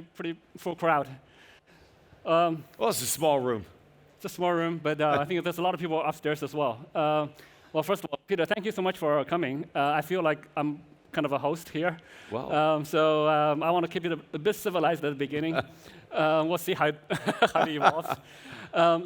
pretty full crowd. Well, it's a small room. It's a small room, but I think there's a lot of people upstairs as well. Well, first of all, Peter, thank you so much for coming. I feel like I'm kind of a host here. Wow. So I want to keep it a bit civilized at the beginning. We'll see how, how it evolves.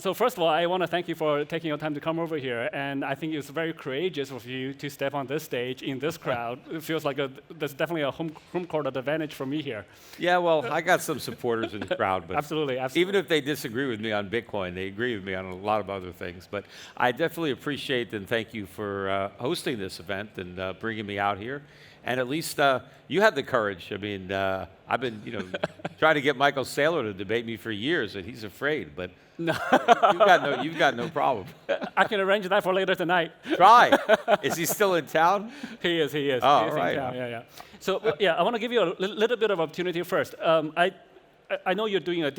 So first of all, I want to thank you for taking your time to come over here. And I think it's very courageous of you to step on this stage in this crowd. It feels like there's definitely a home court advantage for me here. Yeah, well, I got some supporters in the crowd. But absolutely. Even if they disagree with me on Bitcoin, they agree with me on a lot of other things. But I definitely appreciate and thank you for hosting this event and bringing me out here. And at least you had the courage. I mean, I've been, trying to get Michael Saylor to debate me for years, and he's afraid. But no. you've got no problem. I can arrange that for later tonight. Try. Is he still in town? He is. Oh, he is all right. in town. Yeah. So yeah, I want to give you a little bit of opportunity first. I know you're doing a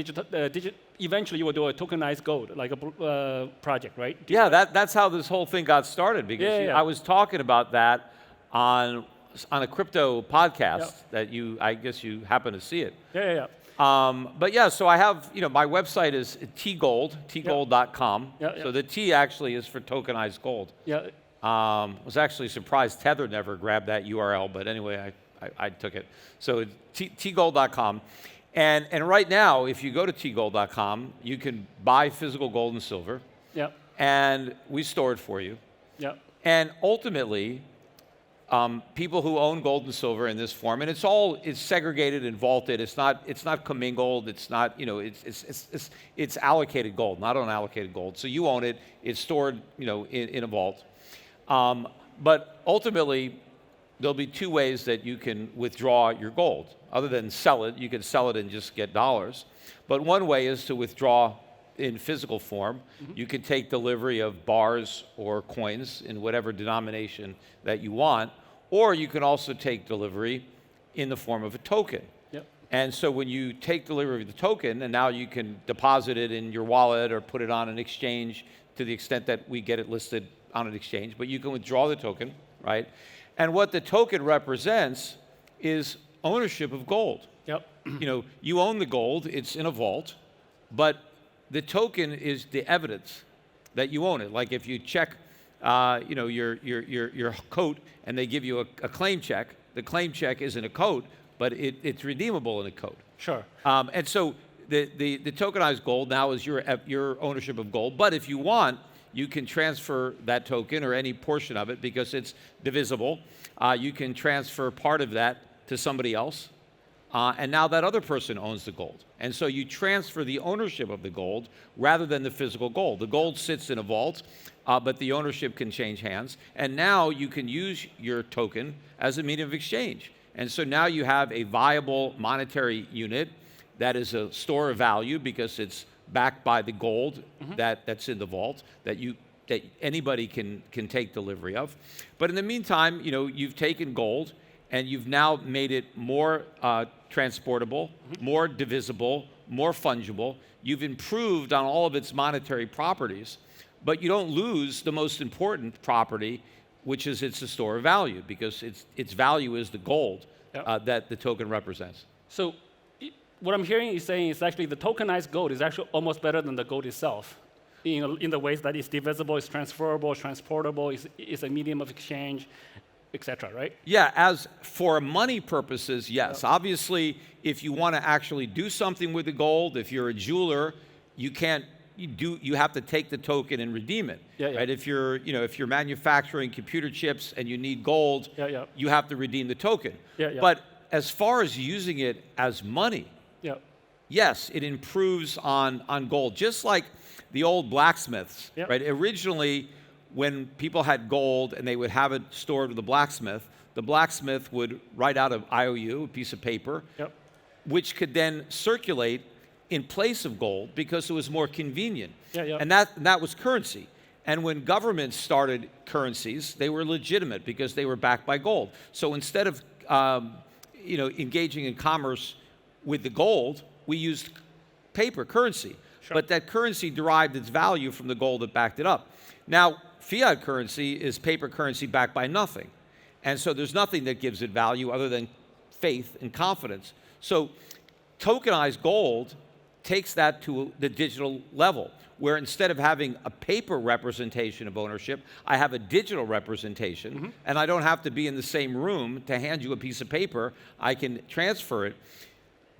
eventually you will do a tokenized gold, like a project, right? Yeah, that's how this whole thing got started. Because I was talking about that on a crypto podcast that I guess you happen to see it. Yeah. But yeah, so I have, my website is TGold, tgold.com. So the T actually is for tokenized gold. Yeah. Was actually surprised Tether never grabbed that URL, but anyway, I took it. So tgold.com. And right now, if you go to tgold.com, you can buy physical gold and silver. Yeah. And we store it for you. Yeah. And ultimately, people who own gold and silver in this form, and it's segregated and vaulted. It's not commingled. It's not, it's allocated gold, not unallocated gold. So you own it. It's stored, in a vault. But ultimately, there'll be two ways that you can withdraw your gold. Other than sell it, you can sell it and just get dollars. But one way is to withdraw in physical form. Mm-hmm. You can take delivery of bars or coins in whatever denomination that you want, or you can also take delivery in the form of a token. Yep. And so when you take delivery of the token, and now you can deposit it in your wallet or put it on an exchange to the extent that we get it listed on an exchange, but you can withdraw the token, right? And what the token represents is ownership of gold. Yep. You own the gold, it's in a vault, but the token is the evidence that you own it. Like if you check, your coat, and they give you a claim check. The claim check isn't a coat, but it's redeemable in a coat. Sure. And so the tokenized gold now is your ownership of gold. But if you want, you can transfer that token or any portion of it because it's divisible. You can transfer part of that to somebody else. And now that other person owns the gold. And so you transfer the ownership of the gold rather than the physical gold. The gold sits in a vault, but the ownership can change hands. And now you can use your token as a medium of exchange. And so now you have a viable monetary unit that is a store of value because it's backed by the gold that's in the vault that anybody can take delivery of. But in the meantime, you've taken gold and you've now made it more transportable, more divisible, more fungible. You've improved on all of its monetary properties, but you don't lose the most important property, which is it's a store of value, because its value is the gold that the token represents. So what I'm hearing you saying is actually the tokenized gold is actually almost better than the gold itself, in the ways that it's divisible, it's transferable, it's transportable, it's a medium of exchange, etc., right? Yeah, as for money purposes, yes. Yep. Obviously, if you want to actually do something with the gold, if you're a jeweler, you have to take the token and redeem it. Yeah. Right? If you're manufacturing computer chips and you need gold, you have to redeem the token. But as far as using it as money, yes, it improves on gold. Just like the old blacksmiths, right? Originally, when people had gold and they would have it stored with the blacksmith would write out an IOU, a piece of paper, which could then circulate in place of gold because it was more convenient. And that was currency. And when governments started currencies, they were legitimate because they were backed by gold. So instead of engaging in commerce with the gold, we used paper currency. Sure. But that currency derived its value from the gold that backed it up. Now, fiat currency is paper currency backed by nothing. And so there's nothing that gives it value other than faith and confidence. So tokenized gold takes that to the digital level, where instead of having a paper representation of ownership, I have a digital representation, and I don't have to be in the same room to hand you a piece of paper. I can transfer it.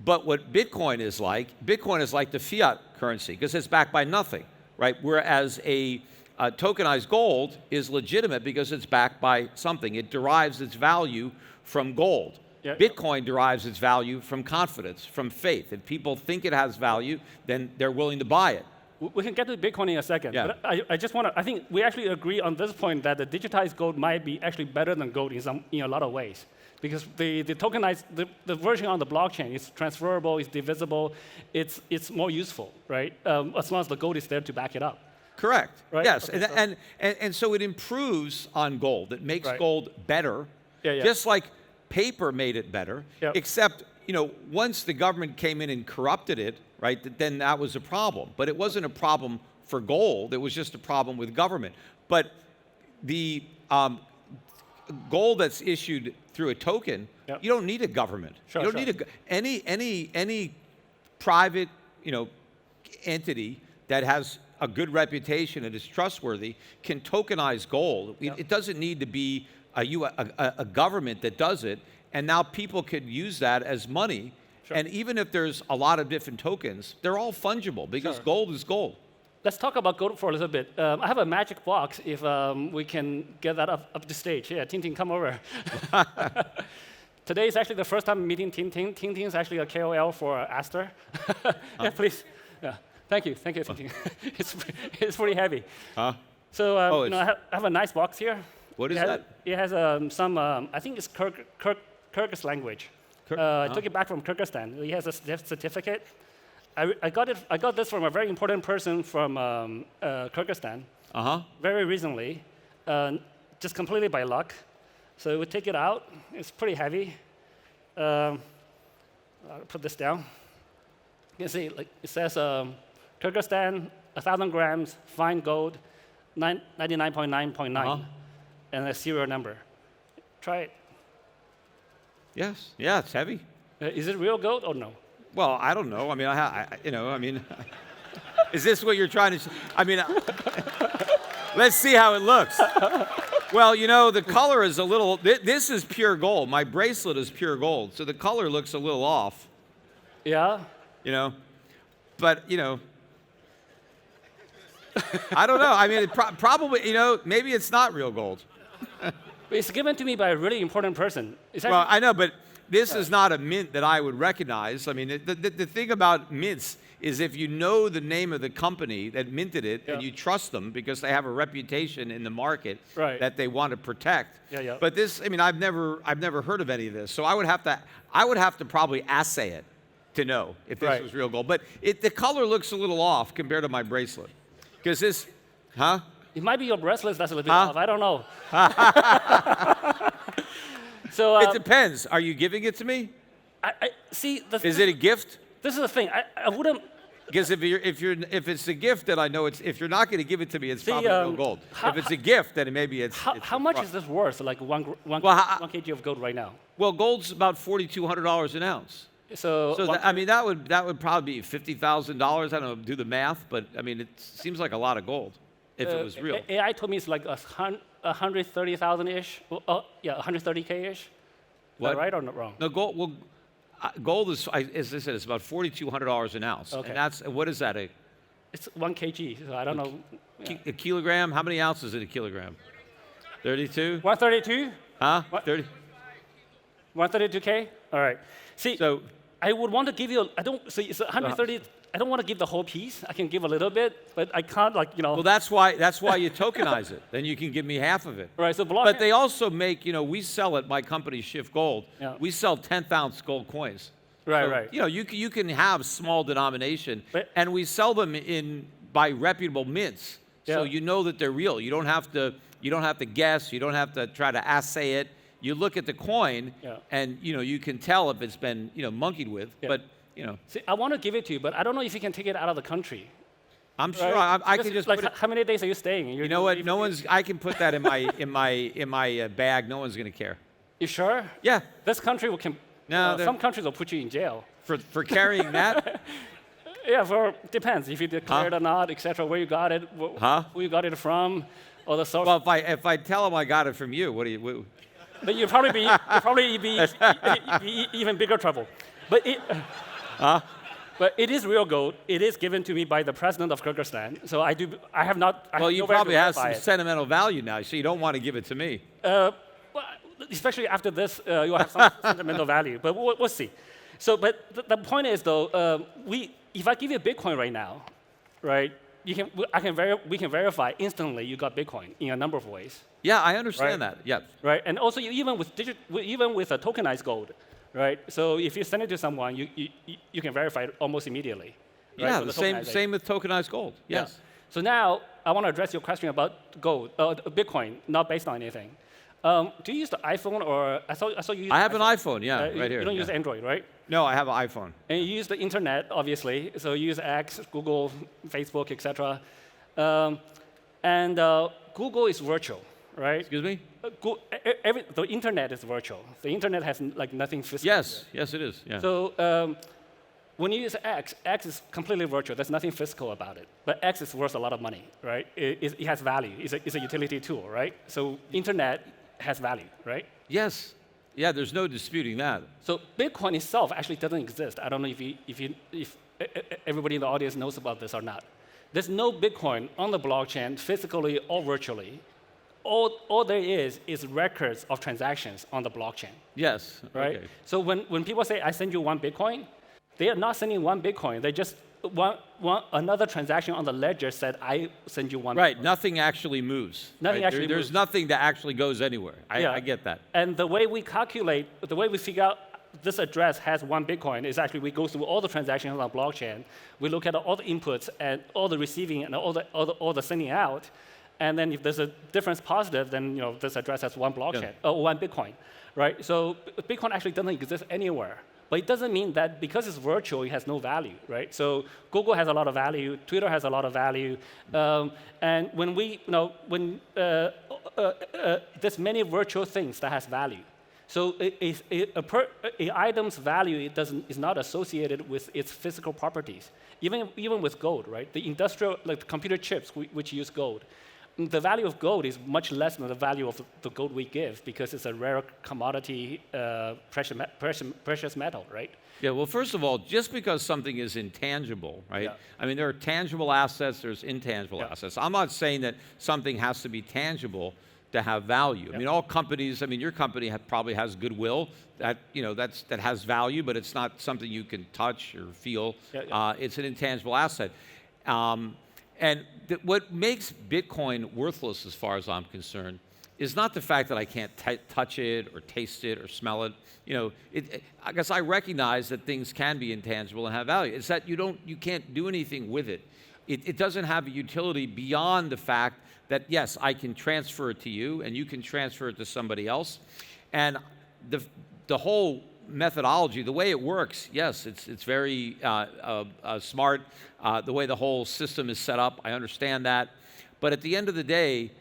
But what Bitcoin is like the fiat currency, because it's backed by nothing, right? Whereas a tokenized gold is legitimate because it's backed by something. It derives its value from gold. Yeah. Bitcoin derives its value from confidence, from faith. If people think it has value, then they're willing to buy it. We can get to Bitcoin in a second. Yeah. But I just want to, I think we actually agree on this point that the digitized gold might be actually better than gold in a lot of ways. Because the tokenized, the version on the blockchain is transferable, it's divisible, it's more useful, right? As long as the gold is there to back it up. Correct. Right? Yes, Okay, and so it improves on gold. It makes Right. gold better, just like paper made it better. Yep. Except, once the government came in and corrupted it, right, then that was a problem. But it wasn't a problem for gold. It was just a problem with government. But the gold that's issued through a token, Yep. you don't need a government. Sure, you don't need any private, entity that has a good reputation and is trustworthy can tokenize gold. Yep. It doesn't need to be a government that does it, and now people could use that as money. Sure. And even if there's a lot of different tokens, they're all fungible because Sure. gold is gold. Let's talk about gold for a little bit. I have a magic box if we can get that up the stage. Yeah, Tintin, come over. Today is actually the first time meeting Tintin. Tintin is actually a KOL for Aster. Yeah, please. Yeah. Thank you, Tintin. it's pretty heavy. Huh? So Oh, I have a nice box here. What is It has, that? It has some, I think it's Kyrgyz language. I took it back from Kyrgyzstan. It has a certificate. I got this from a very important person from Kyrgyzstan very recently, just completely by luck. So we take it out. It's pretty heavy. I'll put this down. You can see it says Kyrgyzstan, 1,000 grams, fine gold, 99.9.9, and a serial number. Try it. Yes. Yeah, it's heavy. Is it real gold or no? Well, I don't know. I mean, is this what you're trying to? Let's see how it looks. Well, the color is a little. This is pure gold. My bracelet is pure gold, so the color looks a little off. Yeah. But I don't know. I mean, probably. Maybe it's not real gold. It's given to me by a really important person. Well, I know, but this is not a mint that I would recognize. I mean, the thing about mints is if you know the name of the company that minted it and you trust them because they have a reputation in the market that they want to protect. Yeah. But this, I've never heard of any of this. So I would have to probably assay it to know if this was real gold. But the color looks a little off compared to my bracelet. Because this, It might be your bracelet that's a little bit off. I don't know. So it depends. Are you giving it to me? I see. Is it a gift? This is the thing. I wouldn't. Because if it's a gift, then I know it's. If you're not going to give it to me, it's probably real gold. If it's a gift, then maybe it's. How much is this worth? Like one kg of gold right now? Well, gold's about $4,200 an ounce. So that would probably be $50,000. I don't know. Do the math, but it seems like a lot of gold if it was real. AI told me it's like 130,000 ish. 130K ish. Is that right or not wrong? No, gold. Well, gold is, as I said, it's about $4,200 an ounce. Okay. And what is that? It's 1 kg. So I don't know. A kilogram? How many ounces in a kilogram? 32. 132. Huh? 30. 132K. All right. See. So I would want to give you. It's 130. I don't want to give the whole piece. I can give a little bit, but I can't Well, that's why you tokenize it. Then you can give me half of it. Right. So but they also make. We sell at my company Schiff Gold. Yeah. We sell 10th-ounce gold coins. Right. So, you can have small denomination, and we sell them by reputable mints. So you know that they're real. You don't have to guess. You don't have to try to assay it. You look at the coin, and you can tell if it's been monkeyed with. Yeah. But See, I want to give it to you, but I don't know if you can take it out of the country. I'm sure I can just put it. How many days are you staying? You know what? I can put that in my bag. No one's going to care. You sure? Yeah. This country can. No, some countries will put you in jail. For carrying that? Yeah, depends if you declared or not, etc. Where you got it, who you got it from, or the source. Well, if I tell them I got it from you, what do you? But you'd probably be even bigger trouble. But but it is real gold. It is given to me by the president of Kyrgyzstan. So I have not. Well, you probably have some sentimental value now, so you don't want to give it to me. Well, especially after this, you'll have some sentimental value. But we'll see. So, but the point is though, if I give you Bitcoin right now, right? We can verify instantly you got Bitcoin in a number of ways. Yeah, I understand that. Yeah. Right, and also even with a tokenized gold, right? So if you send it to someone, you can verify it almost immediately. Right? Yeah, the same with tokenized gold. Yes. Yeah. So now I want to address your question about gold, Bitcoin, not based on anything. Do you use the iPhone or I saw you use I have an iPhone, yeah, right here. You don't use Android, right? No, I have an iPhone. And you use the internet, obviously. So you use X, Google, Facebook, etc. Google is virtual, right? Excuse me? The internet is virtual. The internet has like nothing physical. Yes, yes, it is. Yeah. So when you use X is completely virtual. There's nothing physical about it. But X is worth a lot of money, right? It has value. It's a utility tool, right? So internet has value, right? Yes. Yeah, there's no disputing that. So Bitcoin itself actually doesn't exist. I don't know if everybody in the audience knows about this or not. There's no Bitcoin on the blockchain, physically or virtually. All there is records of transactions on the blockchain. Yes. Right? Okay. So when people say, I send you one Bitcoin, they are not sending one Bitcoin. They just want another transaction on the ledger said, I send you one Right, Bitcoin. nothing actually moves. Nothing right? actually There's moves. nothing that actually goes anywhere. I get that. And the way we calculate, the way we figure out this address has one Bitcoin is actually we go through all the transactions on the blockchain. We look at all the inputs and all the receiving and all the sending out. And then if there's a difference positive, then this address has one blockchain, one Bitcoin, right? So Bitcoin actually doesn't exist anywhere. But it doesn't mean that because it's virtual, it has no value, right? So Google has a lot of value, Twitter has a lot of value, and when there's many virtual things that has value. So an item's value is not associated with its physical properties. Even with gold, right? The industrial, like the computer chips, which use gold, the value of gold is much less than the value of the gold we give because it's a rare commodity, precious metal, right? Yeah, well, first of all, just because something is intangible, right? Yeah. I mean, there are tangible assets, there's intangible assets. I'm not saying that something has to be tangible to have value. I mean, all companies, I mean, your company probably has goodwill that, that has value, but it's not something you can touch or feel. It's an intangible asset. And what makes Bitcoin worthless, as far as I'm concerned, is not the fact that I can't touch it or taste it or smell it. I guess I recognize that things can be intangible and have value. It's that you can't do anything with it. It doesn't have a utility beyond the fact that, yes, I can transfer it to you and you can transfer it to somebody else. And the whole methodology, the way it works, yes, it's very smart. The way the whole system is set up, I understand that. But at the end of the day,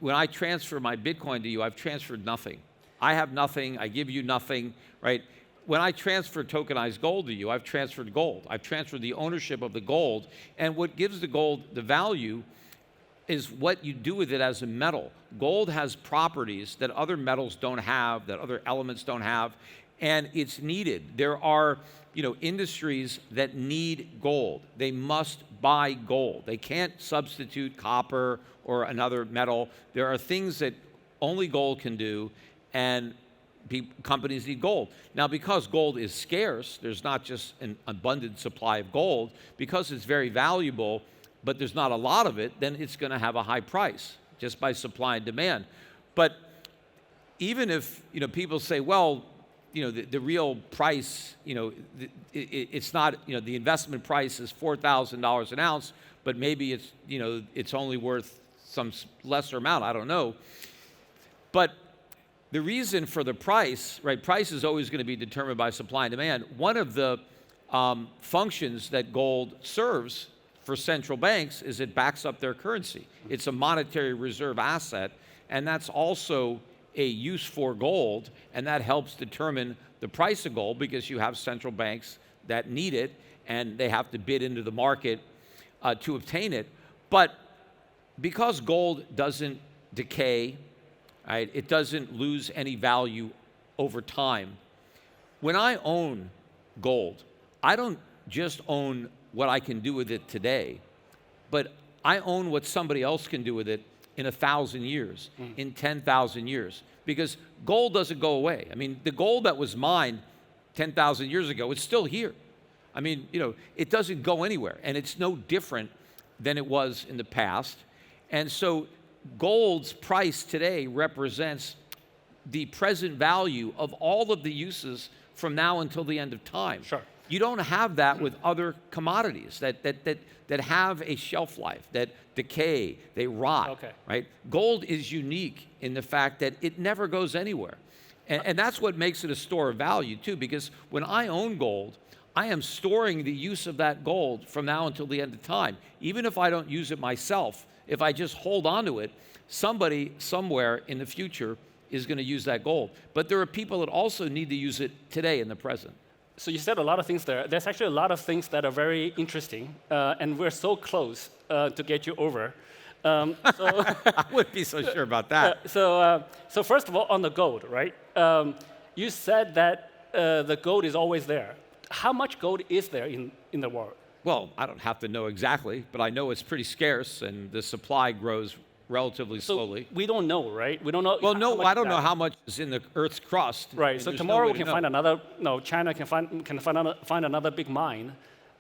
when I transfer my Bitcoin to you, I've transferred nothing. I have nothing, I give you nothing, right? When I transfer tokenized gold to you, I've transferred gold. I've transferred the ownership of the gold. And what gives the gold the value is what you do with it as a metal. Gold has properties that other metals don't have, that other elements don't have, and it's needed. There are industries that need gold. They must buy gold. They can't substitute copper or another metal. There are things that only gold can do, and companies need gold. Now, because gold is scarce, there's not just an abundant supply of gold. Because it's very valuable, but there's not a lot of it, then it's going to have a high price just by supply and demand. But even if people say, well, the real price, it's not, the investment price is $4,000 an ounce, but maybe it's, it's only worth some lesser amount, I don't know. But the reason for the price, right, price is always going to be determined by supply and demand. One of the functions that gold serves for central banks is it backs up their currency. It's a monetary reserve asset, and that's also a use for gold, and that helps determine the price of gold because you have central banks that need it, and they have to bid into the market to obtain it. But because gold doesn't decay, right, it doesn't lose any value over time. When I own gold, I don't just own what I can do with it today, but I own what somebody else can do with it in 1,000 years, in 10,000 years, because gold doesn't go away. I mean, the gold that was mined 10,000 years ago, it's still here. I mean, you know, it doesn't go anywhere, and it's no different than it was in the past. And so gold's price today represents the present value of all of the uses from now until the end of time. Sure. You don't have that with other commodities that have a shelf life, that decay, they rot, Okay. right? Gold is unique in the fact that it never goes anywhere. And that's what makes it a store of value too, because when I own gold, I am storing the use of that gold from now until the end of time. Even if I don't use it myself, if I just hold on to it, somebody somewhere in the future is going to use that gold. But there are people that also need to use it today in the present. So you said a lot of things there. There's actually a lot of things that are very interesting, and we're so close to get you over. I wouldn't be so sure about that. So first of all, on the gold, right? You said that the gold is always there. How much gold is there in the world? Well, I don't have to know exactly, but I know it's pretty scarce, and the supply grows relatively slowly. We don't know, right? We don't know. Well, no, I don't know how much is in the Earth's crust. Right. So tomorrow we can find another. No, China can find another big mine,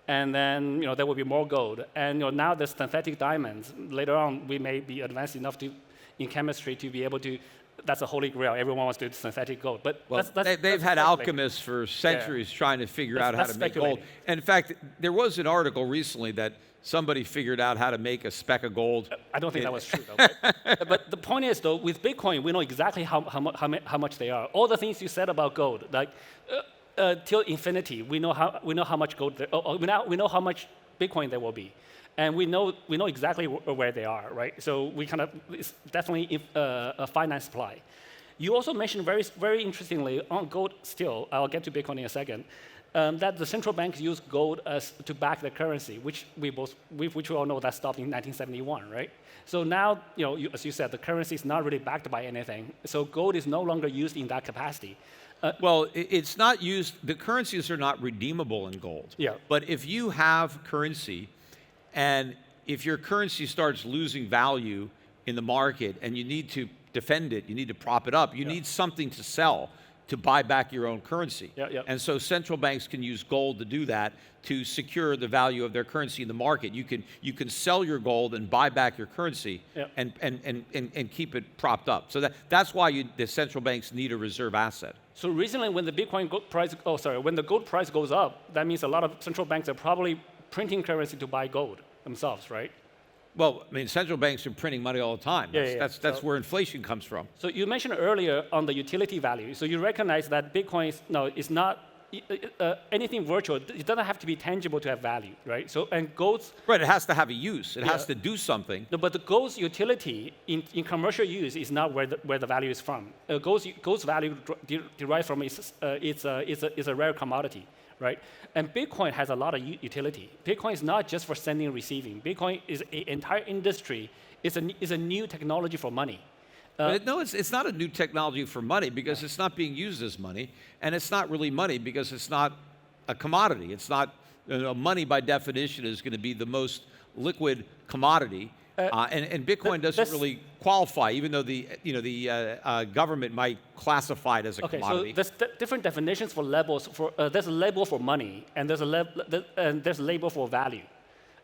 and then there will be more gold. And now there's synthetic diamonds. Later on, we may be advanced enough in chemistry to be able to. That's a holy grail. Everyone wants to do synthetic gold. But they've had alchemists for centuries trying to figure out how to make gold. And in fact, there was an article recently that somebody figured out how to make a speck of gold. I don't think that was true, though. But the point is, though, with Bitcoin, we know exactly how much they are. All the things you said about gold, like till infinity, we know how much gold. We know how much Bitcoin there will be, and we know exactly where they are, right? So it's definitely a finite supply. You also mentioned very interestingly on gold. Still, I'll get to Bitcoin in a second. That the central banks use gold to back their currency, which we all know that stopped in 1971, right? So now, as you said, the currency is not really backed by anything. So gold is no longer used in that capacity. Well, it's not used. The currencies are not redeemable in gold. Yeah. But if you have currency, and if your currency starts losing value in the market, and you need to defend it, you need to prop it up, you need something to sell to buy back your own currency. And so central banks can use gold to do that, to secure the value of their currency in the market. You can sell your gold and buy back your currency and keep it propped up. So that's why the central banks need a reserve asset. So recently, when the when the gold price goes up, that means a lot of central banks are probably printing currency to buy gold themselves, right? Well, I mean, central banks are printing money all the time. That's where inflation comes from. So you mentioned earlier on the utility value. So you recognize that Bitcoin is not anything virtual. It doesn't have to be tangible to have value, right? So and gold's right. It has to have a use. It has to do something. No, but the gold's utility in commercial use is not where the value is from. Gold's value derives from is a rare commodity, right? And Bitcoin has a lot of utility. Bitcoin is not just for sending and receiving. Bitcoin is an entire industry. It's a new technology for money. No, it's not a new technology for money because it's not being used as money, and it's not really money because it's not a commodity. It's not money by definition is going to be the most liquid commodity, and Bitcoin doesn't really qualify, even though the government might classify it as a commodity. So there's different definitions for labels. There's a label for money, and there's a label for value,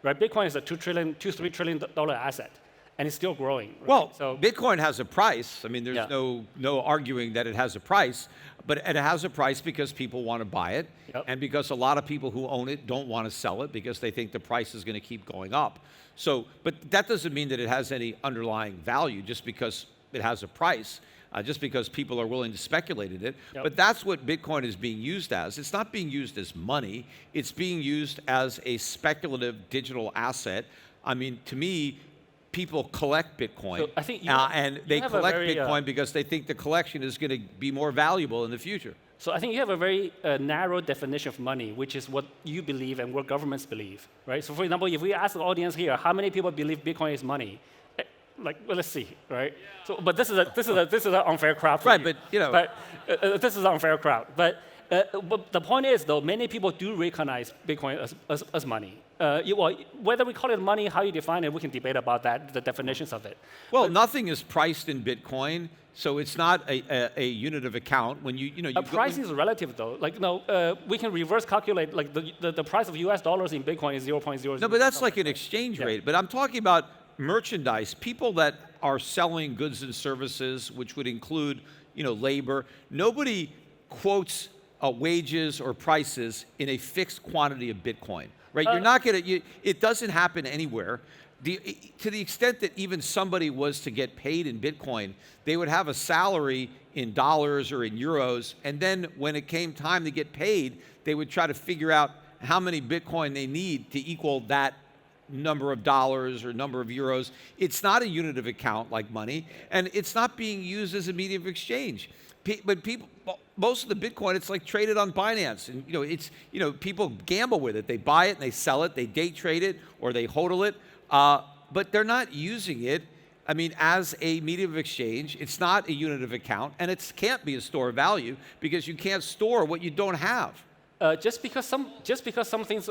right? Bitcoin is a $3 trillion asset. And it's still growing. Right? Well, so Bitcoin has a price. I mean, there's no arguing that it has a price, but it has a price because people want to buy it, and because a lot of people who own it don't want to sell it because they think the price is going to keep going up. So, but that doesn't mean that it has any underlying value just because it has a price, just because people are willing to speculate in it. But that's what Bitcoin is being used as. It's not being used as money. It's being used as a speculative digital asset. I mean, to me, people collect Bitcoin, so I think and they collect Bitcoin because they think the collection is going to be more valuable in the future. So I think you have a very narrow definition of money, which is what you believe and what governments believe, right? So for example, if we ask the audience here, how many people believe Bitcoin is money? Like, well, let's see, right? So, but this is an unfair crowd for Right, you. but you know, this is an unfair crowd. But the point is, though, many people do recognize Bitcoin as money. Well, whether we call it money, how you define it, we can debate about that, the definitions of it. well, nothing is priced in Bitcoin, so it's not a unit of account. When you know, Pricing is relative, though. Like, we can reverse calculate. Like the price of U.S. dollars in Bitcoin is 0.00. no, but that's like an exchange rate. But I'm talking about merchandise, people that are selling goods and services, which would include, labor. Nobody quotes wages or prices in a fixed quantity of Bitcoin, right? You're not going to. It doesn't happen anywhere. To the extent that even somebody was to get paid in Bitcoin, they would have a salary in dollars or in euros, and then when it came time to get paid, they would try to figure out how many Bitcoin they need to equal that number of dollars or number of euros. It's not a unit of account like money, and it's not being used as a medium of exchange. But people, most of the Bitcoin, it's like traded on Binance, and people gamble with it. They buy it and they sell it. They day trade it or they hodl it, but they're not using it. I mean, as a medium of exchange. It's not a unit of account, and it can't be a store of value because you can't store what you don't have. Just because some things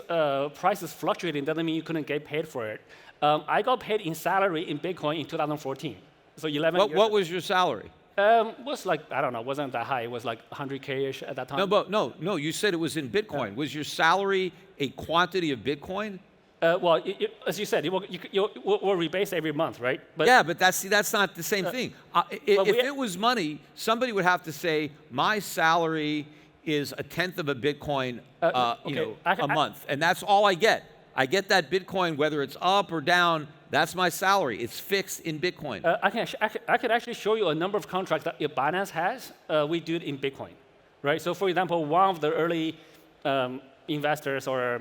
prices fluctuating doesn't mean you couldn't get paid for it. I got paid in salary in Bitcoin in 2014. So 11 years. What was your salary? Was like, I don't know, wasn't that high. It was like 100K-ish at that time. No, you said it was in Bitcoin. Was your salary a quantity of Bitcoin? Well, as you said, we'll rebase every month, right? But yeah, but that's not the same thing. If it was money, somebody would have to say, my salary is a tenth of a Bitcoin, a month, and that's all I get. I get that Bitcoin, whether it's up or down. That's my salary. It's fixed in Bitcoin. I could actually show you a number of contracts that if Binance has, we do it in Bitcoin, right? So for example, one of the early investors or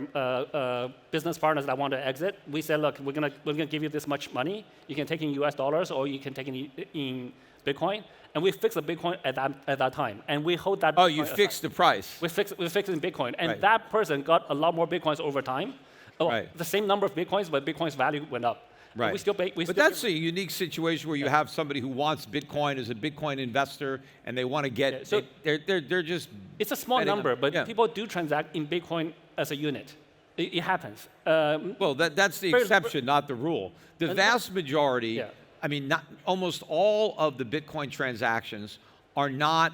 business partners that want to exit, we said, look, we're gonna give you this much money. You can take in US dollars or you can take in Bitcoin. And we fixed the Bitcoin at that time, and we hold that. Oh, you fixed the price. We fixed it in Bitcoin, and that person got a lot more Bitcoins over time. The same number of Bitcoins, but Bitcoin's value went up. Right. But that's a unique situation where you have somebody who wants Bitcoin as a Bitcoin investor, and they want to get. Yeah, so they're just. It's a small number, but people do transact in Bitcoin as a unit. It happens. Well, that's the exception, not the rule. The vast majority. Yeah. I mean, almost all of the Bitcoin transactions are not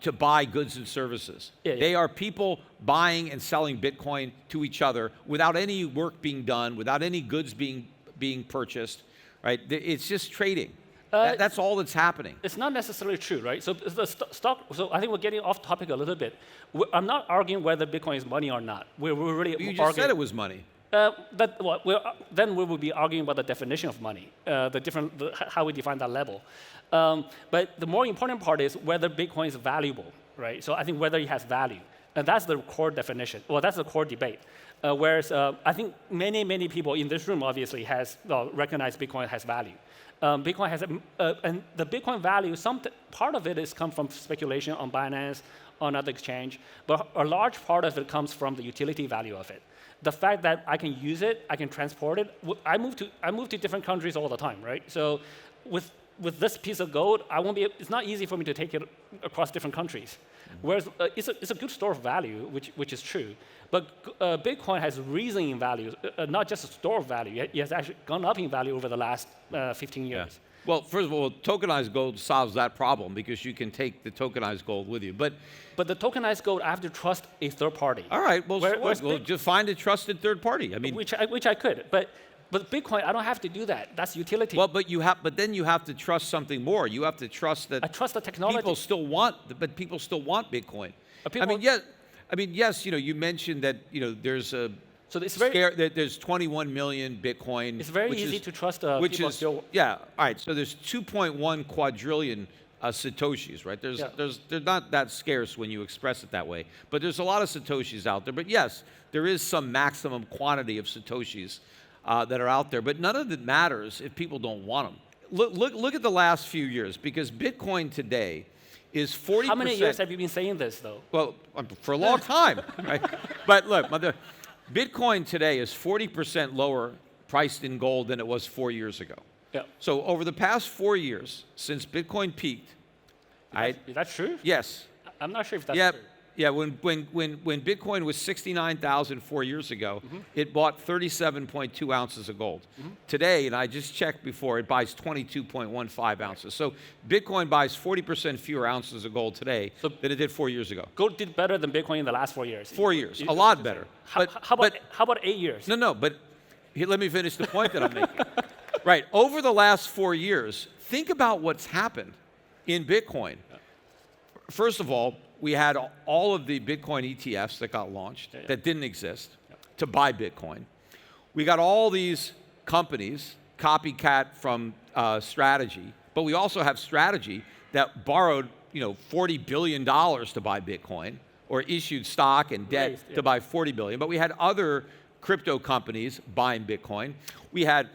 to buy goods and services. They are people buying and selling Bitcoin to each other without any work being done, without any goods being purchased, right? It's just trading. That's all that's happening. It's not necessarily true, right? So the stock. So I think we're getting off topic a little bit. I'm not arguing whether Bitcoin is money or not. We're really. You just said it was money. Then we would be arguing about the definition of money, how we define that level. But the more important part is whether Bitcoin is valuable, right? So I think whether it has value. And that's the core definition. Well, that's the core debate. Whereas I think many people in this room obviously recognize Bitcoin has value. Bitcoin has, and the Bitcoin value, part of it is come from speculation on Binance, on other exchange, but a large part of it comes from the utility value of it. The fact that I can use it, I can transport it. I move to different countries all the time, right? So with this piece of gold, it's not easy for me to take it across different countries. Whereas it's a good store of value, which is true. But Bitcoin has risen in value, not just a store of value. It has actually gone up in value over the last 15 years. Yeah. Well, first of all, tokenized gold solves that problem because you can take the tokenized gold with you. But the tokenized gold, I have to trust a third party. All right, well, just find a trusted third party. I mean, which I could, but Bitcoin, I don't have to do that. That's utility. Well, but then you have to trust something more. You have to trust that. I trust the technology. People still want Bitcoin. Yes. You mentioned that there's a. So there's 21 million Bitcoin. It's very easy to trust people still. Yeah. All right. So there's 2.1 quadrillion satoshis, right? They're not that scarce when you express it that way. But there's a lot of satoshis out there. But yes, there is some maximum quantity of satoshis that are out there. But none of it matters if people don't want them. look at the last few years, because Bitcoin today is 40%. How many years have you been saying this, though? Well, for a long time, right? But look, Bitcoin today is 40% lower priced in gold than it was 4 years ago. Yeah. So over the past 4 years, since Bitcoin peaked, Is that true? yes, I'm not sure if that's yeah, true. yeah. When Bitcoin was 69,000 4 years ago, it bought 37.2 ounces of gold. Today, and I just checked before, it buys 22.15 ounces. So Bitcoin buys 40% fewer ounces of gold today than it did 4 years ago. Gold did better than Bitcoin in the last 4 years. 4 years, a lot better. How about 8 years? No, but here, let me finish the point that I'm making. Right, over the last 4 years, think about what's happened in Bitcoin. First of all, we had all of the Bitcoin ETFs that got launched that didn't exist to buy Bitcoin. We got all these companies, copycat from Strategy, but we also have Strategy that borrowed, $40 billion to buy Bitcoin, or issued stock and debt to buy $40 billion. But we had other crypto companies buying Bitcoin. We had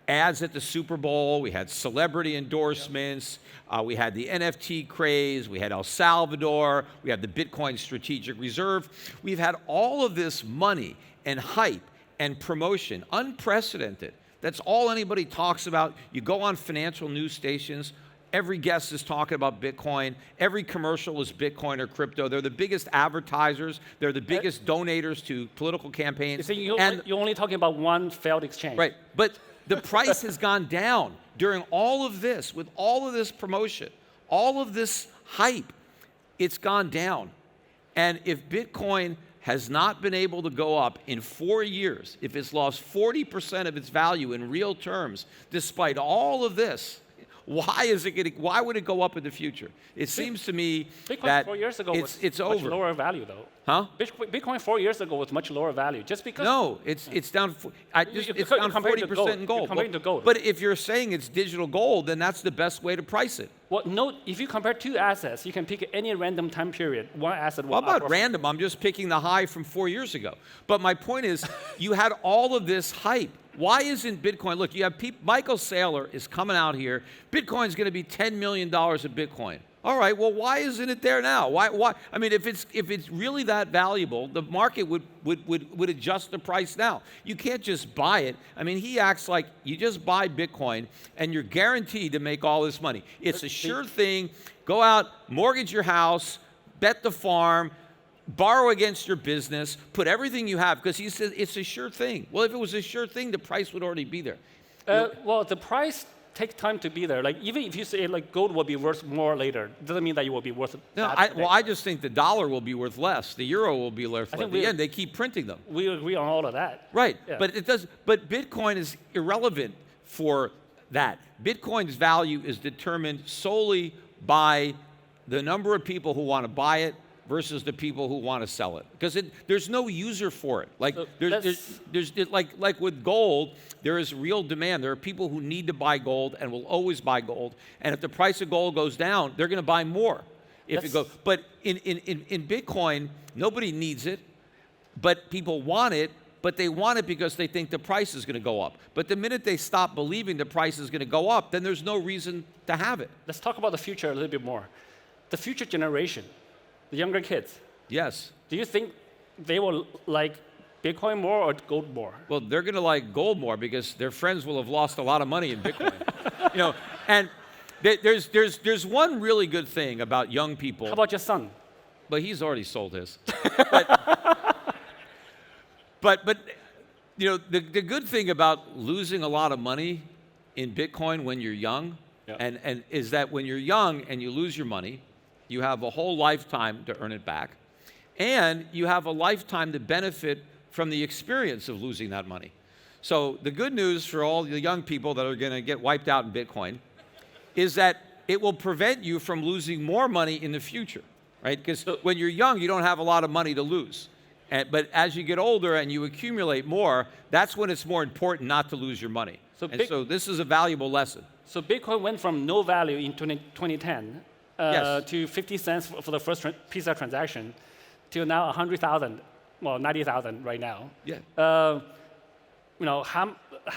ads at the Super Bowl, we had celebrity endorsements, we had the NFT craze, we had El Salvador, we had the Bitcoin Strategic Reserve. We've had all of this money and hype and promotion, unprecedented. That's all anybody talks about. You go on financial news stations, every guest is talking about Bitcoin. Every commercial is Bitcoin or crypto. They're the biggest advertisers. They're the biggest donators to political campaigns. So you're only talking about one failed exchange. Right, but the price has gone down during all of this, with all of this promotion, all of this hype. It's gone down. And if Bitcoin has not been able to go up in 4 years, if it's lost 40% of its value in real terms, despite all of this, why would it go up in the future? It seems to me Bitcoin that 4 years ago was it's much over. lower value, though. Huh? Bitcoin 4 years ago was much lower value, just because. No, it's down. It's down 40% in gold. Comparing to gold. But if you're saying it's digital gold, then that's the best way to price it. Well, no. If you compare two assets, you can pick any random time period. One asset will. Well, I'm not random. I'm just picking the high from 4 years ago. But my point is, you had all of this hype. Why isn't Bitcoin? Look, you have Michael Saylor is coming out here. Bitcoin's going to be $10 million of Bitcoin. All right. Well, why isn't it there now? Why? I mean, if it's really that valuable, the market would adjust the price now. You can't just buy it. I mean, he acts like you just buy Bitcoin and you're guaranteed to make all this money. It's a sure thing. Go out, mortgage your house, bet the farm, borrow against your business, put everything you have, because he says it's a sure thing. Well, if it was a sure thing, the price would already be there. Well, the price takes time to be there. Like, even if you say like gold will be worth more later, doesn't mean that it will be worth. No, I just think the dollar will be worth less. The euro will be worth less. Again, they keep printing them. We agree on all of that. Right, Yeah. but it does. But Bitcoin is irrelevant for that. Bitcoin's value is determined solely by the number of people who want to buy it versus the people who want to sell it, because there's no user for it. Like like with gold, there is real demand. There are people who need to buy gold and will always buy gold. And if the price of gold goes down, they're going to buy more. If it goes, but in Bitcoin, nobody needs it, but people want it. But they want it because they think the price is going to go up. But the minute they stop believing the price is going to go up, then there's no reason to have it. Let's talk about the future a little bit more. The future generation, the younger kids. Yes. Do you think they will like Bitcoin more or gold more? Well, they're going to like gold more because their friends will have lost a lot of money in Bitcoin. And there's one really good thing about young people. How about your son? But he's already sold his. But the good thing about losing a lot of money in Bitcoin when you're young, and is that when you're young and you lose your money, you have a whole lifetime to earn it back, and you have a lifetime to benefit from the experience of losing that money. So the good news for all the young people that are going to get wiped out in Bitcoin is that it will prevent you from losing more money in the future, right? Because when you're young, you don't have a lot of money to lose. But as you get older and you accumulate more, that's when it's more important not to lose your money. So this is a valuable lesson. So Bitcoin went from no value in 2010 yes. to 50 cents for the first Visa transaction to now 100,000, well, 90,000 right now. Yeah. How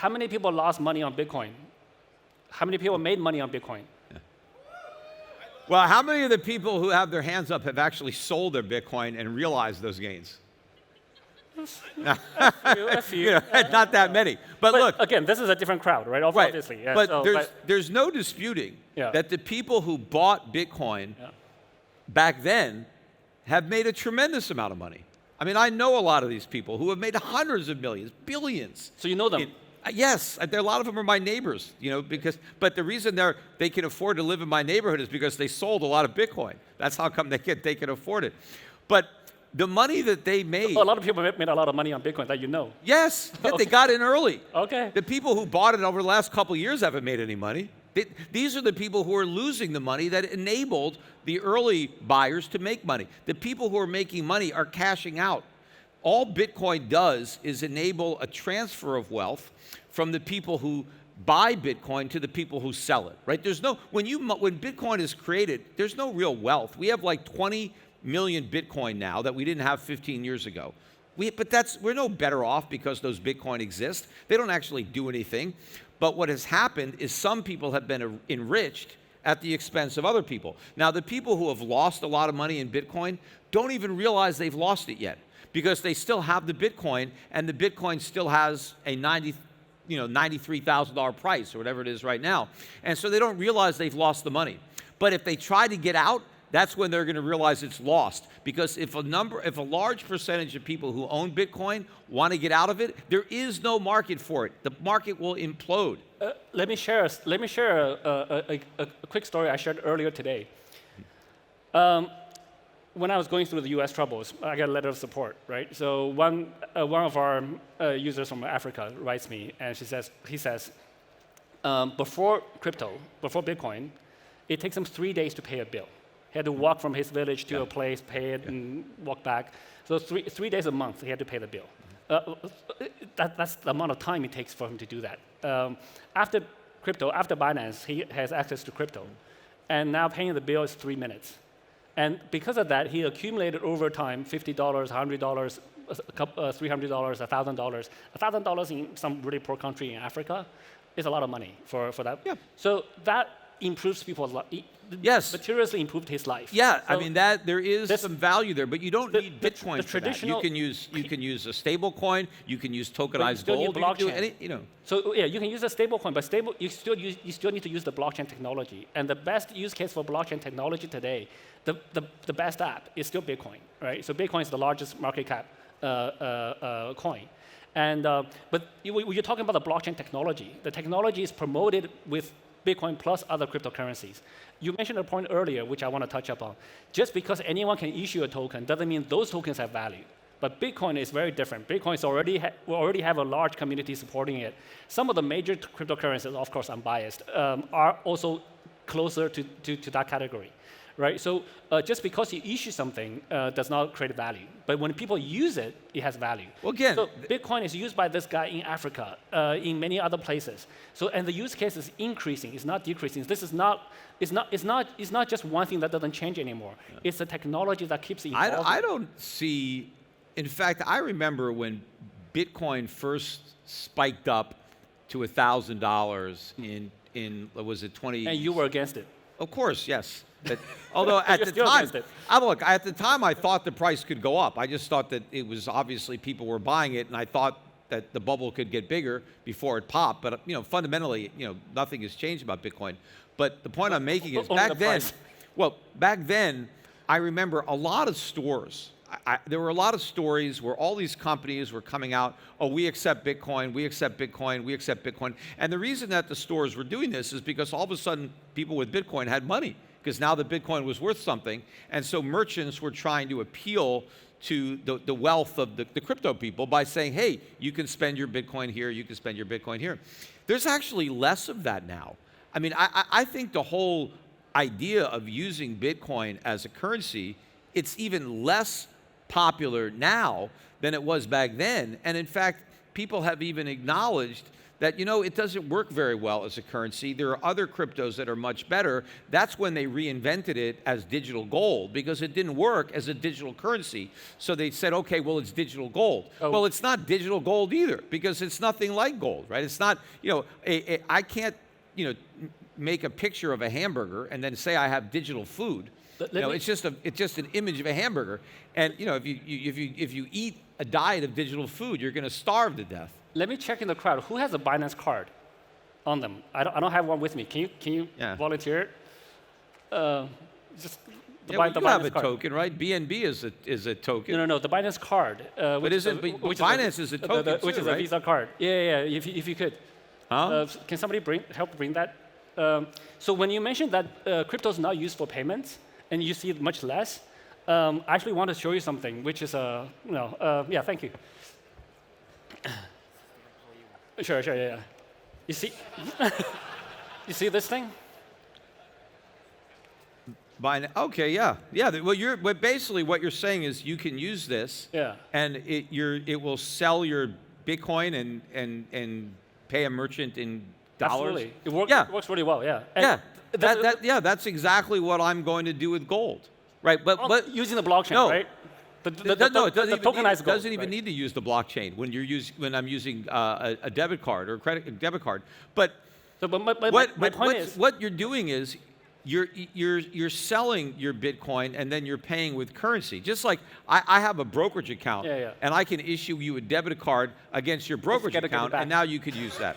many people lost money on Bitcoin? How many people made money on Bitcoin? Well, how many of the people who have their hands up have actually sold their Bitcoin and realized those gains? A few. Not that many. But look, again, this is a different crowd, right? right. Obviously. Yeah, But there's no disputing that the people who bought Bitcoin back then have made a tremendous amount of money. I mean, I know a lot of these people who have made hundreds of millions, billions. So you know them? Yes, a lot of them are my neighbors, but the reason they can afford to live in my neighborhood is because they sold a lot of Bitcoin. That's how come they can afford it. But the money that they made. A lot of people made a lot of money on Bitcoin that you know. Yes, they got in early. Okay. The people who bought it over the last couple of years haven't made any money. These are the people who are losing the money that enabled the early buyers to make money. The people who are making money are cashing out. All Bitcoin does is enable a transfer of wealth from the people who buy Bitcoin to the people who sell it, right? When Bitcoin is created, there's no real wealth. We have like 20 million Bitcoin now that we didn't have 15 years ago. We're no better off because those Bitcoin exist. They don't actually do anything. But what has happened is some people have been enriched at the expense of other people. Now, the people who have lost a lot of money in Bitcoin don't even realize they've lost it yet because they still have the Bitcoin, and the Bitcoin still has a $93,000 price or whatever it is right now. And so they don't realize they've lost the money. But if they try to get out, that's when they're going to realize it's lost. Because if a large percentage of people who own Bitcoin want to get out of it, there is no market for it. The market will implode. Let me share a quick story I shared earlier today. When I was going through the U.S. troubles, I got a letter of support, right? So one of our users from Africa writes me, and he says, before Bitcoin, it takes him 3 days to pay a bill. He had to walk from his village to a place, pay it, and walk back. So 3 days a month, he had to pay the bill. That's the amount of time it takes for him to do that. After Binance, he has access to crypto. And now paying the bill is 3 minutes. And because of that, he accumulated over time $50, $100, $300, $1,000. $1,000 in some really poor country in Africa is a lot of money for that. Yeah. So that improves people's life. Yes. Materially improved his life. Yeah, so I mean there is some value there, but you don't need Bitcoin for that. You can use a stable coin. You can use tokenized gold. You can do any, So yeah, you can use a stable coin, but you still need to use the blockchain technology. And the best use case for blockchain technology today, the best app is still Bitcoin, right? So Bitcoin is the largest market cap coin. And but you're talking about the blockchain technology. The technology is promoted with Bitcoin plus other cryptocurrencies. You mentioned a point earlier, which I want to touch upon. Just because anyone can issue a token doesn't mean those tokens have value. But Bitcoin is very different. Bitcoin we already have a large community supporting it. Some of the major cryptocurrencies, of course, I'm biased, are also closer to that category. Right? So just because you issue something does not create value. But when people use it, it has value. Well, again, so Bitcoin is used by this guy in Africa, in many other places. So and the use case is increasing. It's not decreasing. This is not. It's not just one thing that doesn't change anymore. Yeah. It's a technology that keeps evolving. I don't see. In fact, I remember when Bitcoin first spiked up to $1,000 in was it 20? And you were against it. Of course, yes. But, although at the time I thought the price could go up. I just thought that it was obviously people were buying it, and I thought that the bubble could get bigger before it popped. But fundamentally, nothing has changed about Bitcoin. But the point I'm making is back then, I remember a lot of stores. There were a lot of stories where all these companies were coming out, oh, we accept Bitcoin, we accept Bitcoin, we accept Bitcoin. And the reason that the stores were doing this is because all of a sudden people with Bitcoin had money, because now the Bitcoin was worth something. And so merchants were trying to appeal to the wealth of the crypto people by saying, hey, you can spend your Bitcoin here, you can spend your Bitcoin here. There's actually less of that now. I mean, I think the whole idea of using Bitcoin as a currency, it's even less popular now than it was back then. And in fact, people have even acknowledged that, it doesn't work very well as a currency. There are other cryptos that are much better. That's when they reinvented it as digital gold, because it didn't work as a digital currency. So they said, okay, well, it's digital gold. Oh. Well, it's not digital gold either, because it's nothing like gold, right? It's not, make a picture of a hamburger and then say I have digital food. It's just an image of a hamburger. And if you eat a diet of digital food, you're going to starve to death. Let me check in the crowd. Who has a Binance card on them? I don't have one with me. Can you volunteer? Just the you Binance have a card. token, right? BNB is a token. No, the Binance card. Binance is a token which is right? a Visa card. Yeah. If you could. Huh? Can somebody help bring that? So when you mentioned that crypto is not used for payments, and you see it much less, I actually want to show you something, which is yeah, thank you. Sure, yeah. You see, you see this thing? Okay, yeah. Well, basically what you're saying is you can use this, and it will sell your Bitcoin and pay a merchant in dollars. Absolutely, it works really well. Yeah. And that's exactly what I'm going to do with gold, right? But using the blockchain, right? No, it tokenized gold, doesn't even need to use the blockchain when I'm using a debit card or debit card. But my point is, what you're doing is you're selling your Bitcoin and then you're paying with currency. Just like I have a brokerage account, and I can issue you a debit card against your brokerage account, and now you could use that.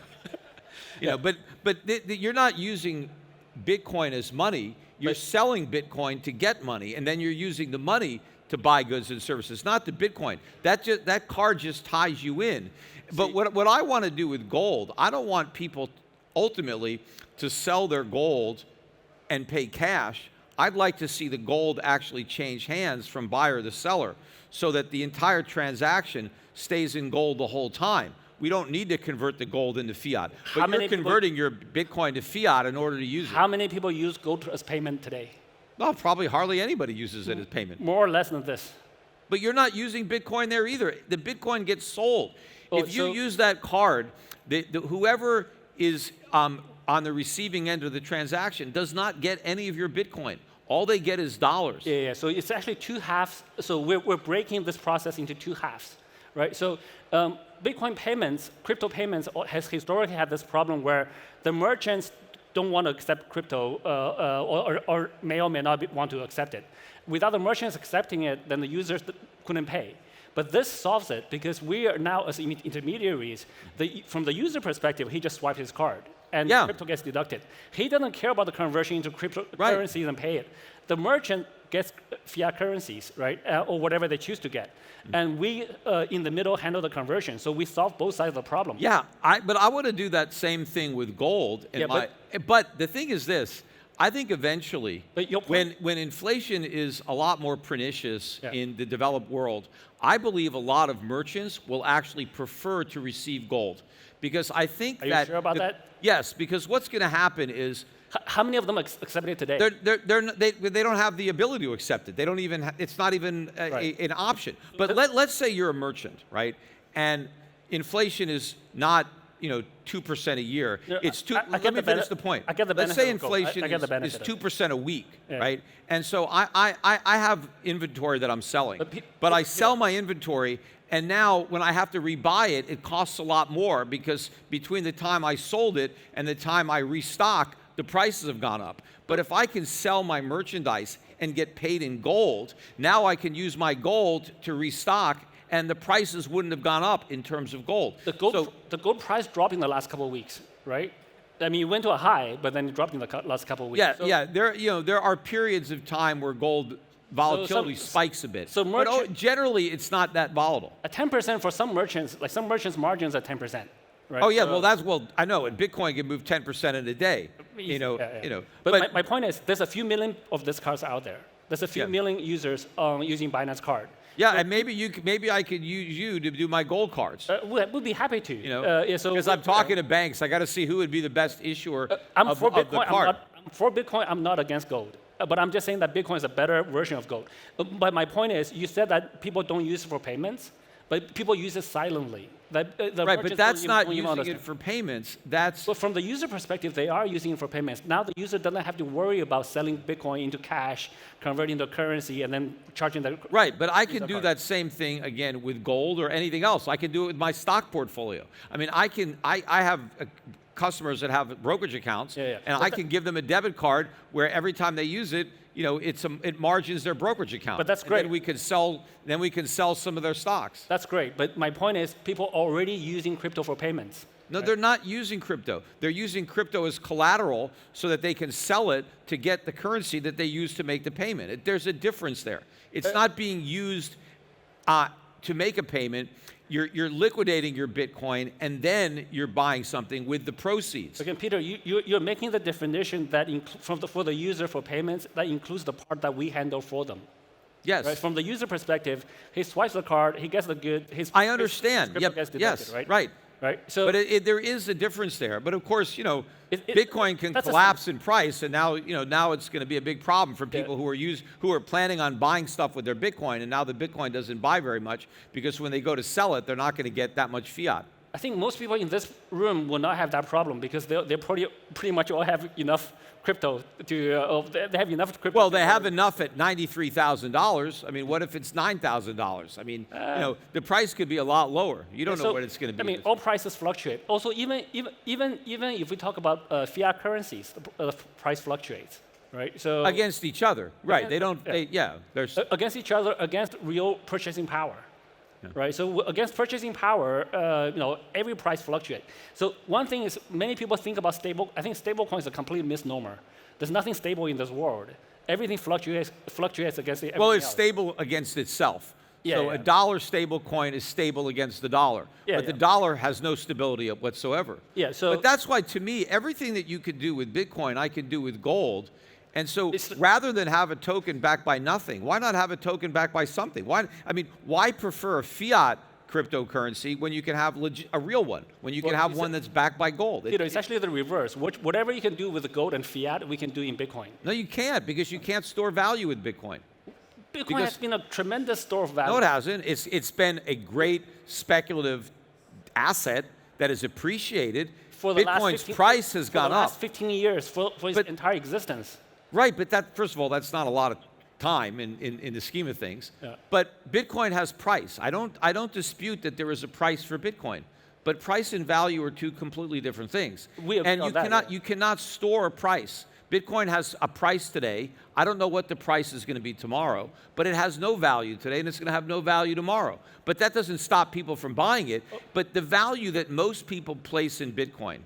But you're not using Bitcoin as money. You're selling Bitcoin to get money, and then you're using the money to buy goods and services, not the Bitcoin. That card just ties you in. But what I want to do with gold, I don't want people ultimately to sell their gold and pay cash. I'd like to see the gold actually change hands from buyer to seller so that the entire transaction stays in gold the whole time. We don't need to convert the gold into fiat. But you're converting your Bitcoin to fiat in order to use it. How many people use gold as payment today? Well, probably hardly anybody uses it as payment. More or less than this. But you're not using Bitcoin there either. The Bitcoin gets sold. If you use that card, whoever is on the receiving end of the transaction does not get any of your Bitcoin. All they get is dollars. Yeah. So it's actually two halves. So we're breaking this process into two halves, right? So Bitcoin payments, crypto payments, has historically had this problem where the merchants don't want to accept crypto or may or may not want to accept it. Without the merchants accepting it, then the users couldn't pay. But this solves it because we are now, as intermediaries, from the user perspective, he just swiped his card and crypto gets deducted. He doesn't care about the conversion into cryptocurrencies and pay it. The merchant gets fiat currencies, right, or whatever they choose to get. And we, in the middle, handle the conversion. So we solve both sides of the problem. Yeah, but I want to do that same thing with gold. But the thing is this. I think eventually, when inflation is a lot more pernicious in the developed world, I believe a lot of merchants will actually prefer to receive gold. Because I think Are you sure about that? Yes, because what's going to happen is... How many of them accept it today? They don't have the ability to accept it. They don't even. It's not even an option. But let's say you're a merchant, right? And inflation is not 2% a year. It's two. Let me finish the point. I get the benefit. Let's say inflation is 2% a week, right? And so I have inventory that I'm selling, but I sell my inventory. And now when I have to rebuy it, it costs a lot more because between the time I sold it and the time I restock, the prices have gone up. But if I can sell my merchandise and get paid in gold, now I can use my gold to restock and the prices wouldn't have gone up in terms of gold. The gold price dropped in the last couple of weeks, right? I mean, it went to a high, but then it dropped in the last couple of weeks. There are periods of time where gold volatility spikes a bit. But generally, it's not that volatile. At 10% for some merchants, like some merchants' margins at 10%. Right? Oh yeah, I know. And Bitcoin can move 10% in a day. But my point is, there's a few million of these cards out there. There's a few million users using Binance Card. Yeah, and maybe I could use you to do my gold cards. We'd be happy to. Because I'm talking to banks, I got to see who would be the best issuer of the card. For Bitcoin, I'm not against gold. But I'm just saying that Bitcoin is a better version of gold. But my point is, you said that people don't use it for payments, but people use it silently. Right, but that's not using it for payments. That's... But from the user perspective, they are using it for payments. Now the user doesn't have to worry about selling Bitcoin into cash, converting the currency, and then charging the... Right, but I can do that same thing, again, with gold or anything else. I can do it with my stock portfolio. I mean, I have customers that have brokerage accounts, Yeah. and I can give them a debit card where every time they use it, it margins their brokerage account. But that's great. And then we can sell some of their stocks. That's great, but my point is people are already using crypto for payments. No, they're not using crypto. They're using crypto as collateral so that they can sell it to get the currency that they use to make the payment. There's a difference there. It's not being used to make a payment. You're liquidating your Bitcoin, and then you're buying something with the proceeds. Again, Peter, you're making the definition that for the user for payments, that includes the part that we handle for them. Yes. Right? From the user perspective, he swipes the card, he gets the good. I understand. His crypto gets deducted, Yes. Right. So, but there is a difference there. But of course, Bitcoin can that's collapse in price, and now it's going to be a big problem for people who are planning on buying stuff with their Bitcoin, and now the Bitcoin doesn't buy very much because when they go to sell it, they're not going to get that much fiat. I think most people in this room will not have that problem because they pretty much all have enough crypto they have enough crypto. Well, they have enough at $93,000. I mean, what if it's $9,000? I mean, the price could be a lot lower. You don't know what it's going to be. I mean, all prices fluctuate. Also, even if we talk about fiat currencies, the price fluctuates, right? So against each other, right? They don't. There's against each other, against real purchasing power. Right, so against purchasing power, every price fluctuates. So one thing is, many people think about stable. I think stablecoin is a complete misnomer. There's nothing stable in this world. Everything fluctuates against the. Well, it's stable against itself. So a dollar stable coin is stable against the dollar. But the dollar has no stability whatsoever. But that's why, to me, everything that you could do with Bitcoin, I could do with gold. And so rather than have a token backed by nothing, why not have a token backed by something? Why prefer a fiat cryptocurrency when you can have a real one, when you can have one that's backed by gold? It's actually the reverse. Whatever you can do with the gold and fiat, we can do in Bitcoin. No, you can't, because you can't store value with Bitcoin. Bitcoin has been a tremendous store of value. No, it hasn't. It's been a great speculative asset that is appreciated. Bitcoin's price has gone up. For the last 15 years, for its entire existence. Right, but first of all, that's not a lot of time in the scheme of things. But Bitcoin has price. I don't dispute that there is a price for Bitcoin, but price and value are two completely different things. You cannot store a price. Bitcoin has a price today. I don't know what the price is going to be tomorrow, but it has no value today, and it's going to have no value tomorrow. But that doesn't stop people from buying it. But the value that most people place in Bitcoin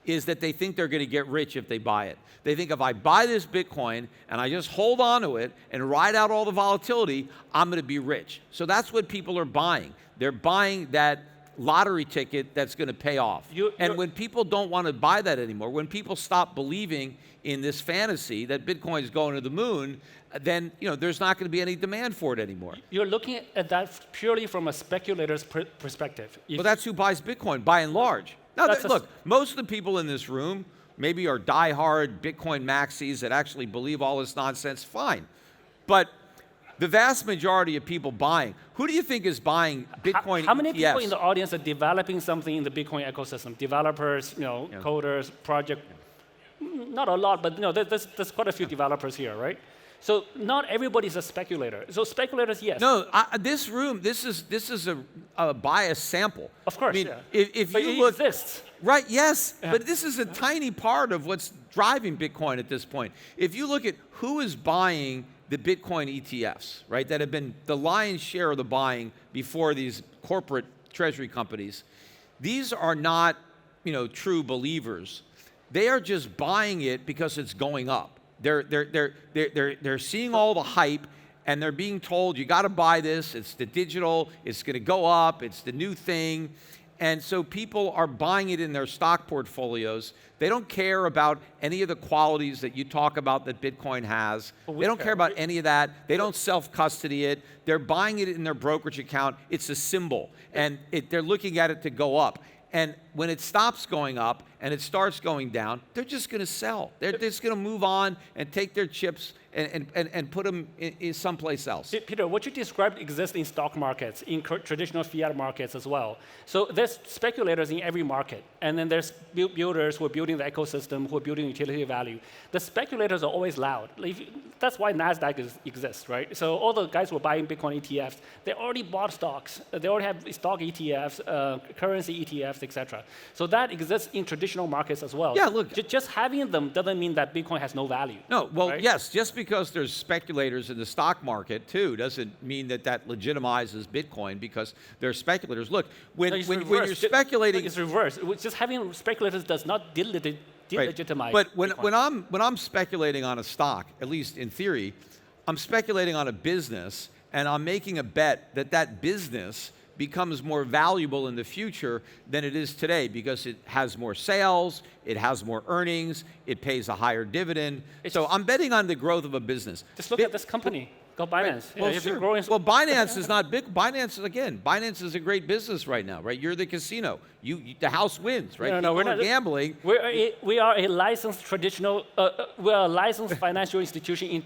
is that they think they're going to get rich if they buy it. They think if I buy this Bitcoin and I just hold on to it and ride out all the volatility, I'm going to be rich. So that's what people are buying. They're buying that lottery ticket that's going to pay off. And when people don't want to buy that anymore, when people stop believing in this fantasy that Bitcoin is going to the moon, then there's not going to be any demand for it anymore. You're looking at that purely from a speculator's perspective. Well, that's who buys Bitcoin, by and large. Now, look, most of the people in this room maybe are diehard Bitcoin maxis that actually believe all this nonsense, fine. But the vast majority of people buying, who do you think is buying Bitcoin ETFs? How many people in the audience are developing something in the Bitcoin ecosystem? Developers, coders, project. Not a lot, but there's quite a few developers here, right? So not everybody's a speculator. So speculators, yes. No, this room, this is a biased sample. Of course, I mean, if you look, exists. Right, yes, but this is a tiny part of what's driving Bitcoin at this point. If you look at who is buying the Bitcoin ETFs, right, that have been the lion's share of the buying before these corporate treasury companies, these are not, true believers. They are just buying it because it's going up. They're seeing all the hype, and they're being told, you got to buy this. It's the digital. It's going to go up. It's the new thing. And so people are buying it in their stock portfolios. They don't care about any of the qualities that you talk about that Bitcoin has. They don't care about any of that. They don't self-custody it. They're buying it in their brokerage account. It's a symbol. And they're looking at it to go up. And when it stops going up and it starts going down, they're just going to sell. They're just going to move on and take their chips and put them in someplace else. Peter, what you described exists in stock markets, in traditional fiat markets as well. So there's speculators in every market, and then there's builders who are building the ecosystem, who are building utility value. The speculators are always loud. That's why NASDAQ exists, right? So all the guys who are buying Bitcoin ETFs, they already bought stocks. They already have stock ETFs, currency ETFs. tokenize, etc. So that exists in traditional markets as well. Yeah, look. Just having them doesn't mean that Bitcoin has no value. No, well, right? yes, just because there's speculators in the stock market too doesn't mean that that legitimizes Bitcoin because they're speculators. Look, when you're speculating, it's reverse. Just having speculators does not delegitimize. But Bitcoin. when I'm speculating on a stock, at least in theory, I'm speculating on a business, and I'm making a bet that that business becomes more valuable in the future than it is today because it has more sales, it has more earnings, it pays a higher dividend. So I'm betting on the growth of a business. Just look at this company. Go Binance. Right. Yeah, Well, well, Binance is not big. Binance is a great business right now, right? You're the casino. The house wins, right? No, we're People not are gambling. We are a licensed we are a licensed financial institution in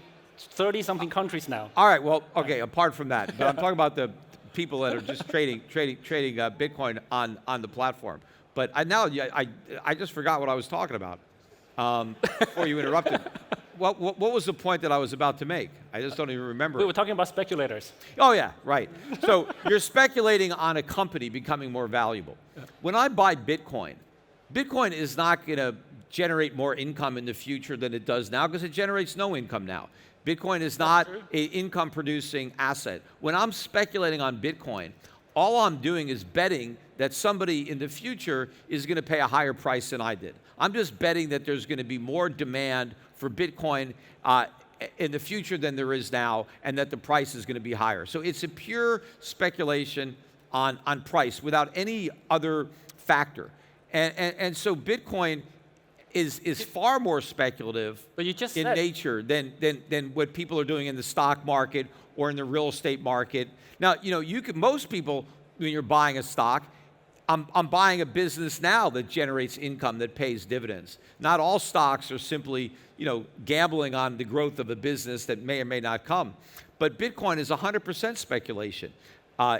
30-something countries now. All right. Well, okay. Apart from that, but I'm talking about the people that are just trading Bitcoin on the platform. But I just forgot what I was talking about before you interrupted. What was the point that I was about to make? I just don't even remember. We were talking about speculators. Oh, yeah, right. So you're speculating on a company becoming more valuable. When I buy Bitcoin, Bitcoin is not going to generate more income in the future than it does now because it generates no income now. Bitcoin is not an income-producing asset. When I'm speculating on Bitcoin, all I'm doing is betting that somebody in the future is going to pay a higher price than I did. I'm just betting that there's going to be more demand for Bitcoin in the future than there is now, and that the price is going to be higher. So it's a pure speculation on price without any other factor. And so Bitcoin is far more speculative in nature than what people are doing in the stock market or in the real estate market. Now, most people, when you're buying a stock, I'm buying a business now that generates income that pays dividends. Not all stocks are simply, gambling on the growth of a business that may or may not come. But Bitcoin is 100% speculation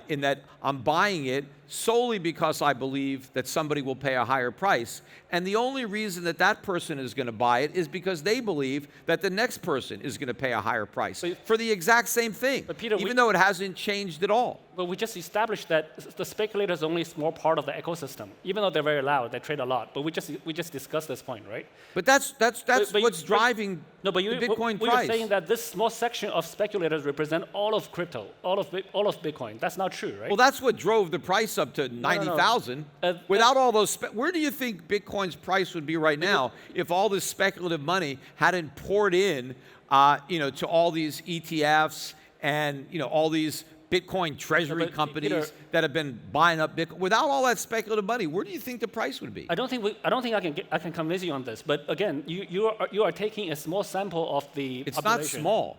in that I'm buying it solely because I believe that somebody will pay a higher price. And the only reason that that person is going to buy it is because they believe that the next person is going to pay a higher price for the exact same thing, but Peter, even though it hasn't changed at all. But we just established that the speculators are only a small part of the ecosystem. Even though they're very loud, they trade a lot. But we just discussed this point, right? But that's what's driving the Bitcoin price. You're saying that this small section of speculators represent all of crypto, all of Bitcoin. That's not true, right? Well, that's what drove the price up to 90,000. Without all those, where do you think Bitcoin's price would be right now if all this speculative money hadn't poured in, to all these ETFs and all these Bitcoin treasury companies Peter, that have been buying up Bitcoin? Without all that speculative money, where do you think the price would be? I don't think I can convince you on this. But again, you are taking a small sample of the It's population. not small.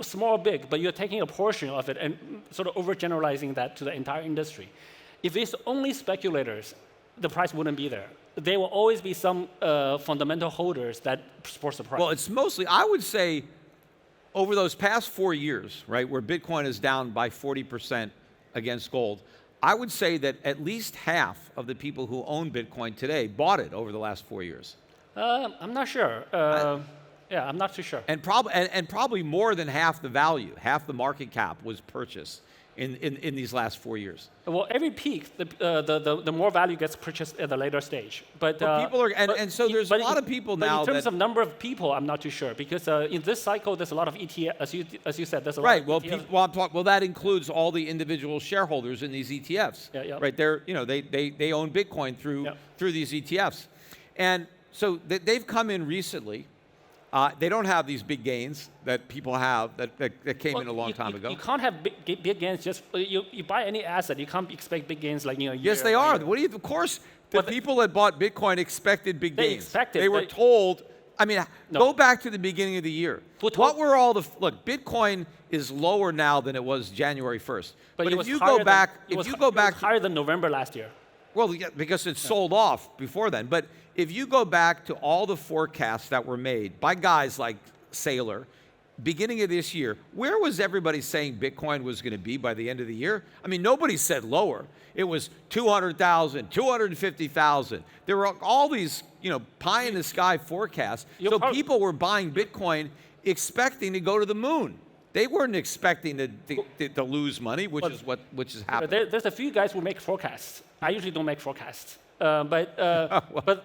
Small or big, but you're taking a portion of it and sort of overgeneralizing that to the entire industry. If it's only speculators, the price wouldn't be there. There will always be some fundamental holders that support the price. Well, it's mostly, I would say, over those past 4 years, right, where Bitcoin is down by 40% against gold, I would say that at least half of the people who own Bitcoin today bought it over the last 4 years. I'm not sure. Yeah, I'm not too sure. And probably more than half the value, half the market cap was purchased in these last 4 years. Well, every peak, the more value gets purchased at a later stage. But people are, so there's a lot of people now. But in terms of number of people, I'm not too sure because in this cycle, there's a lot of ETF, as you said, there's a lot. Right. Well, that includes all the individual shareholders in these ETFs. Yeah. Right. They own Bitcoin through these ETFs, and so they've come in recently. They don't have these big gains that people have that came in a long time ago. You can't have big gains just you buy any asset. You can't expect big gains like Yes, they are. Of course, the people that bought Bitcoin expected big gains. They were told. I mean, go back to the beginning of the year. What were all the look? Bitcoin is lower now than it was January 1st. But if you go back, it was higher than November last year. Well, yeah, because it sold off before then. But if you go back to all the forecasts that were made by guys like Saylor, beginning of this year, where was everybody saying Bitcoin was going to be by the end of the year? I mean, nobody said lower. It was 200,000, 250,000. There were all these, pie in the sky forecasts. So people were buying Bitcoin expecting to go to the moon. they weren't expecting to lose money, which is happening. There's a few guys who make forecasts. I usually don't make forecasts. But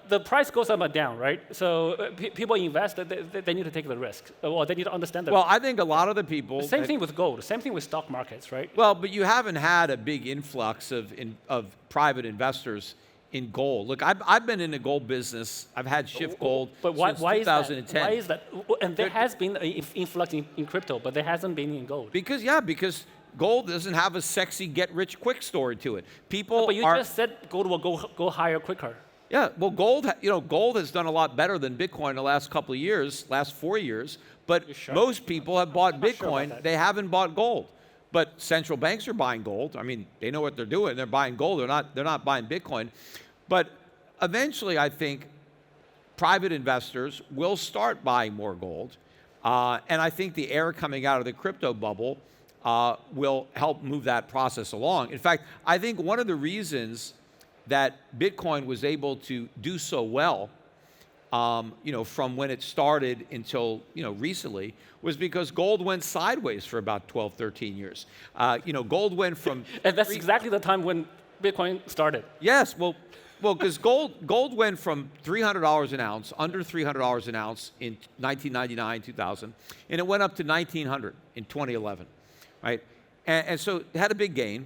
the price goes up and down, right? So people invest, they need to take the risk, or they need to understand the Well, I think a lot of the people... Same thing with gold, same thing with stock markets, right? Well, but you haven't had a big influx of private investors in gold. Look, I've been in the gold business. I've had Schiff Gold since 2010. Why is that? And there has been an influx in crypto, but there hasn't been in gold. Because gold doesn't have a sexy get-rich-quick story to it. People but you just said gold will go higher quicker. Yeah, well, gold has done a lot better than Bitcoin the last couple of years, last 4 years. But Sure? most people have bought Bitcoin. Sure they haven't bought gold. But central banks are buying gold. I mean, they know what they're doing. They're buying gold. They're not buying Bitcoin. But eventually, I think private investors will start buying more gold. And I think the air coming out of the crypto bubble will help move that process along. In fact, I think one of the reasons that Bitcoin was able to do so well, from when it started until recently, was because gold went sideways for about 12, 13 years. Gold went from And that's exactly the time when Bitcoin started. Yes, well, because gold went from $300 an ounce, under $300 an ounce in 1999, 2000, and it went up to $1,900 in 2011. Right, and so it had a big gain,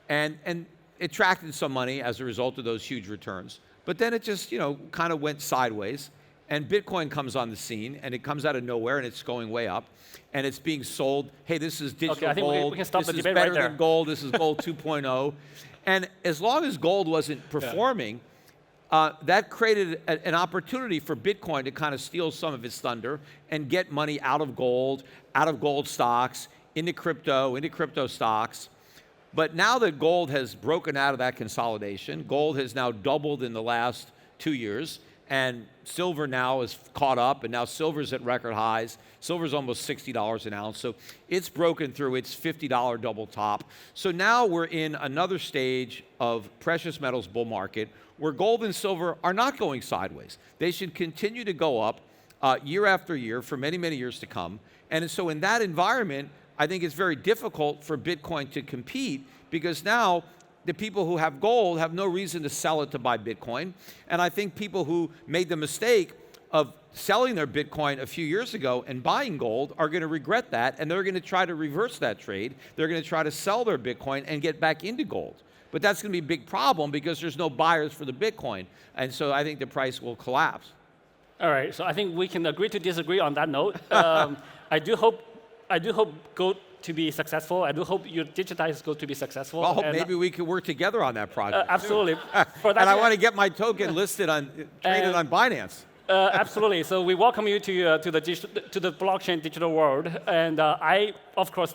and it attracted some money as a result of those huge returns. But then it just kind of went sideways, and Bitcoin comes on the scene, and it comes out of nowhere, and it's going way up, and it's being sold. Hey, this is digital I think gold. we can stop this the is debate better right there. than gold. This is gold 2.0, and as long as gold wasn't performing. That created an opportunity for Bitcoin to kind of steal some of its thunder and get money out of gold stocks, into crypto stocks. But now that gold has broken out of that consolidation, gold has now doubled in the last 2 years, and silver now is caught up, and now silver's at record highs. Silver's almost $60 an ounce, so it's broken through its $50 double top. So now we're in another stage of precious metals bull market where gold and silver are not going sideways. They should continue to go up year after year for many, many years to come. And so in that environment, I think it's very difficult for Bitcoin to compete, because now the people who have gold have no reason to sell it to buy Bitcoin. And I think people who made the mistake of selling their Bitcoin a few years ago and buying gold are going to regret that, and they're going to try to reverse that trade. They're going to try to sell their Bitcoin and get back into gold. But that's going to be a big problem because there's no buyers for the Bitcoin. And so I think the price will collapse. All right, so I think we can agree to disagree on that note. I do hope gold to be successful. I do hope your digitized gold to be successful. Well, maybe we could work together on that project. Absolutely. And I want to get my token listed traded on Binance. Absolutely. So we welcome you to the blockchain digital world. And I, of course,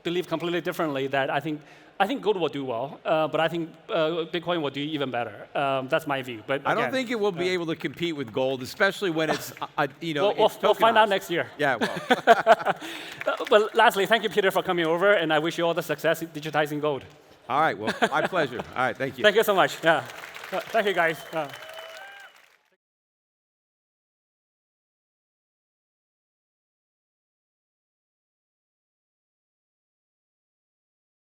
believe completely differently that I think gold will do well, but I think Bitcoin will do even better. That's my view. But I don't think it will be able to compete with gold, especially when it's we'll find out next year. Yeah. Well. But lastly, thank you, Peter, for coming over, and I wish you all the success in digitizing gold. All right. Well, my pleasure. All right. Thank you. Thank you so much. Yeah. Thank you, guys.